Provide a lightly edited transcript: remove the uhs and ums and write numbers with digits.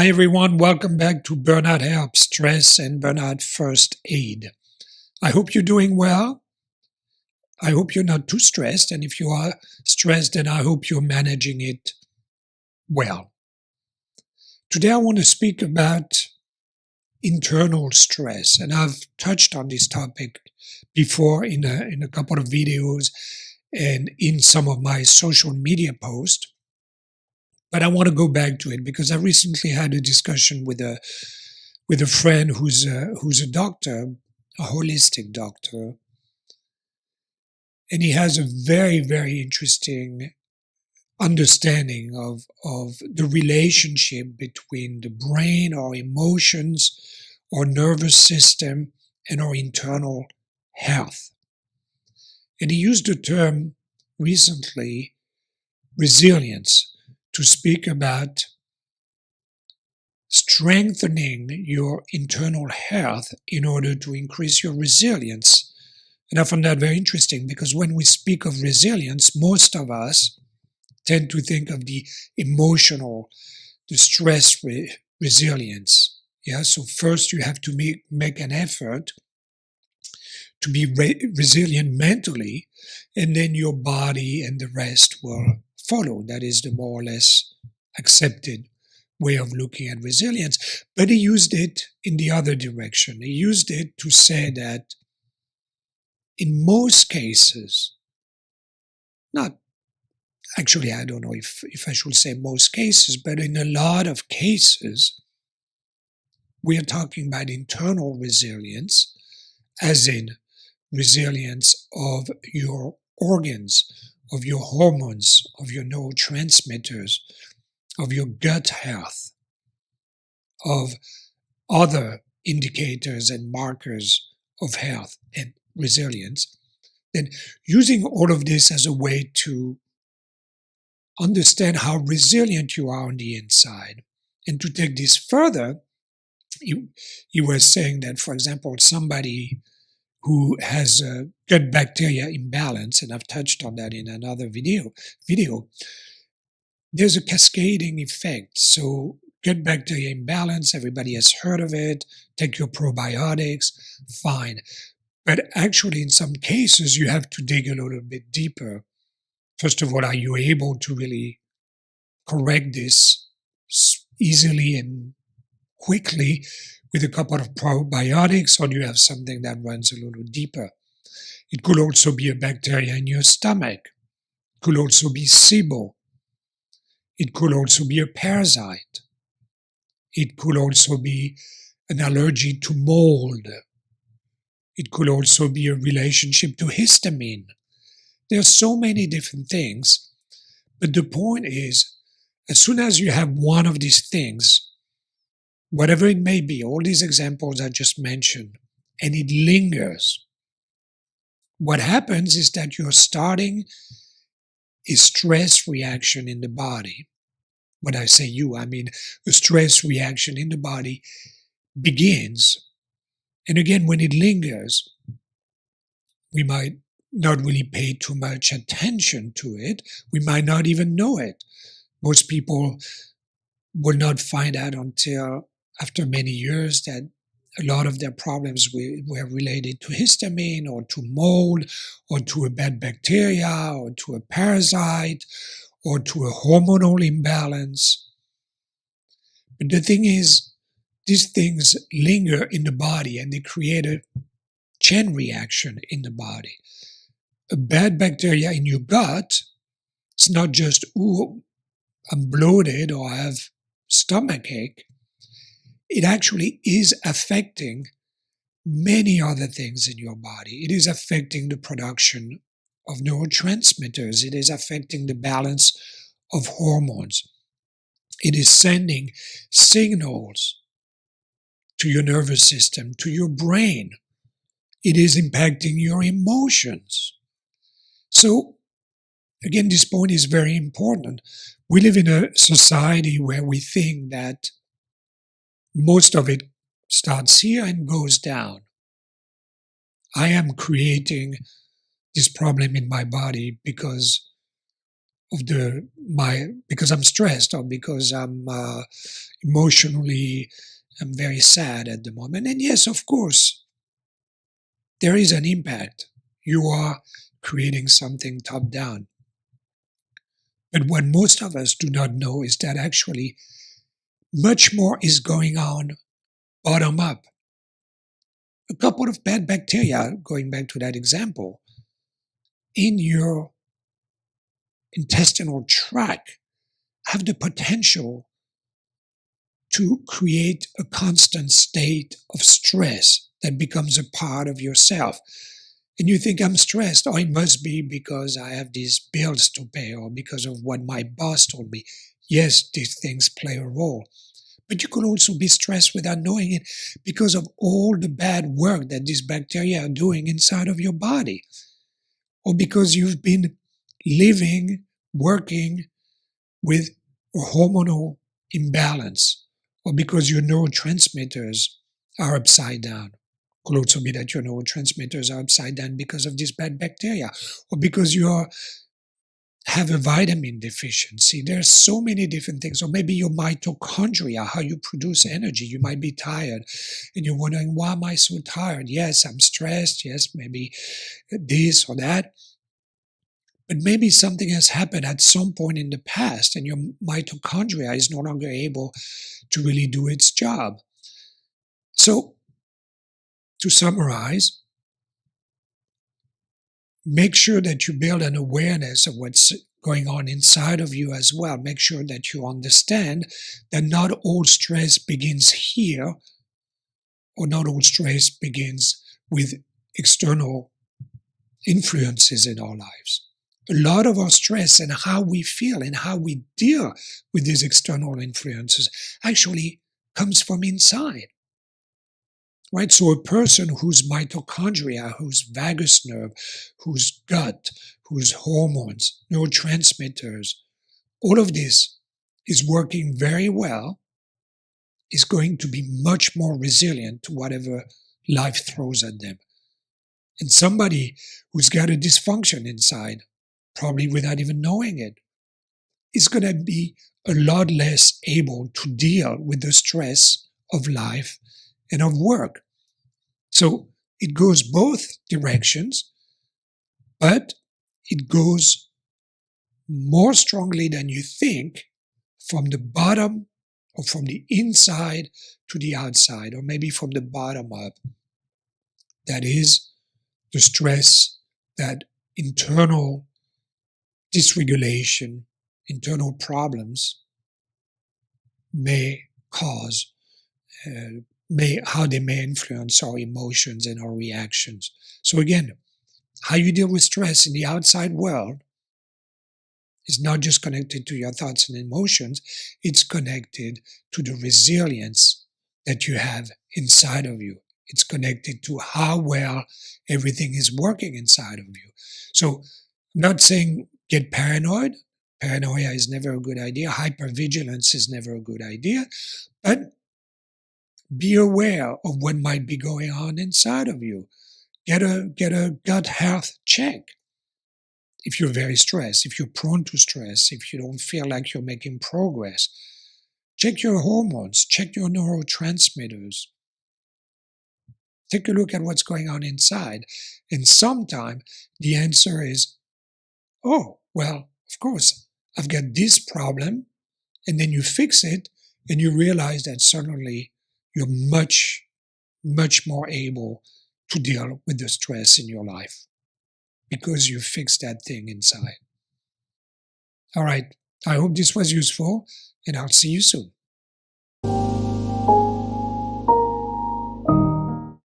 Hi everyone, welcome back to Burnout Help, Stress and Burnout First Aid. I hope you're doing well. I hope you're not too stressed, and if you are stressed, then I hope you're managing it well. Today I want to speak about internal stress, and I've touched on this topic before in a couple of videos and in some of my social media posts. But I want to go back to it because I recently had a discussion with a friend who's a doctor, a holistic doctor, and he has a very, very interesting understanding of the relationship between the brain, our emotions, our nervous system, and our internal health. And he used the term recently, resilience, to speak about strengthening your internal health in order to increase your resilience. And I found that very interesting because when we speak of resilience, most of us tend to think of the emotional, the stress resilience. Yeah, so first you have to make an effort to be resilient mentally, and then your body and the rest will follow. That is the more or less accepted way of looking at resilience. But he used it in the other direction. He used it to say that in most cases, not actually, I don't know if I should say most cases, but in a lot of cases, we are talking about internal resilience, as in resilience of your organs, of your hormones, of your neurotransmitters, of your gut health, of other indicators and markers of health and resilience. Then using all of this as a way to understand how resilient you are on the inside. And to take this further, he was saying that, for example, somebody who has a gut bacteria imbalance, and I've touched on that in another video, there's a cascading effect. So gut bacteria imbalance, everybody has heard of it, take your probiotics, fine. But actually, in some cases, you have to dig a little bit deeper. First of all, are you able to really correct this easily and quickly with a couple of probiotics, or do you have something that runs a little deeper? It could also be a bacteria in your stomach. It could also be SIBO. It could also be a parasite. It could also be an allergy to mold. It could also be a relationship to histamine. There are so many different things, but the point is, as soon as you have one of these things, whatever it may be, all these examples I just mentioned, and it lingers, what happens is that you're starting a stress reaction in the body. When I say you, I mean a stress reaction in the body begins. And again, when it lingers, we might not really pay too much attention to it. We might not even know it. Most people will not find out until after many years that a lot of their problems were related to histamine or to mold or to a bad bacteria or to a parasite or to a hormonal imbalance. But the thing is, these things linger in the body and they create a chain reaction in the body. A bad bacteria in your gut, it's not just, ooh, I'm bloated or I have stomachache. It actually is affecting many other things in your body. It is affecting the production of neurotransmitters. It is affecting the balance of hormones. It is sending signals to your nervous system, to your brain. It is impacting your emotions. So, again, this point is very important. We live in a society where we think that most of it starts here and goes down. I am creating this problem in my body because of the my because I'm stressed, or because I'm emotionally I'm very sad at the moment. And yes, of course, there is an impact. You are creating something top down. But what most of us do not know is that actually much more is going on bottom up. A couple of bad bacteria, going back to that example, in your intestinal tract have the potential to create a constant state of stress that becomes a part of yourself. And you think, I'm stressed. Oh, it must be because I have these bills to pay or because of what my boss told me. Yes, these things play a role. But you could also be stressed without knowing it because of all the bad work that these bacteria are doing inside of your body. Or because you've been living, working with a hormonal imbalance, or because your neurotransmitters are upside down. Could also be that your neurotransmitters are upside down because of this bad bacteria, or because you have a vitamin deficiency. There's so many different things. Or maybe your mitochondria, how you produce energy. You might be tired and you're wondering, why am I so tired? Yes, I'm stressed. Yes, maybe this or that. But maybe something has happened at some point in the past and your mitochondria is no longer able to really do its job. So, to summarize, make sure that you build an awareness of what's going on inside of you as well. Make sure that you understand that not all stress begins here, or not all stress begins with external influences in our lives. A lot of our stress and how we feel and how we deal with these external influences actually comes from inside. Right? So a person whose mitochondria, whose vagus nerve, whose gut, whose hormones, neurotransmitters, all of this is working very well, is going to be much more resilient to whatever life throws at them. And somebody who's got a dysfunction inside, probably without even knowing it, is going to be a lot less able to deal with the stress of life and of work. So it goes both directions, but it goes more strongly than you think from the bottom or from the inside to the outside, or maybe from the bottom up. That is the stress that internal dysregulation, internal problems may cause, how they may influence our emotions and our reactions. So again, how you deal with stress in the outside world is not just connected to your thoughts and emotions, it's connected to the resilience that you have inside of you. It's connected to how well everything is working inside of you. So I'm not saying get paranoid. Paranoia is never a good idea. Hypervigilance is never a good idea. But be aware of what might be going on inside of you. Get a gut health check. If you're very stressed, if you're prone to stress, if you don't feel like you're making progress, check your hormones, check your neurotransmitters. Take a look at what's going on inside. And sometime the answer is, oh, well, of course, I've got this problem. And then you fix it and you realize that suddenly you're much, much more able to deal with the stress in your life because you fixed that thing inside. All right. I hope this was useful, and I'll see you soon.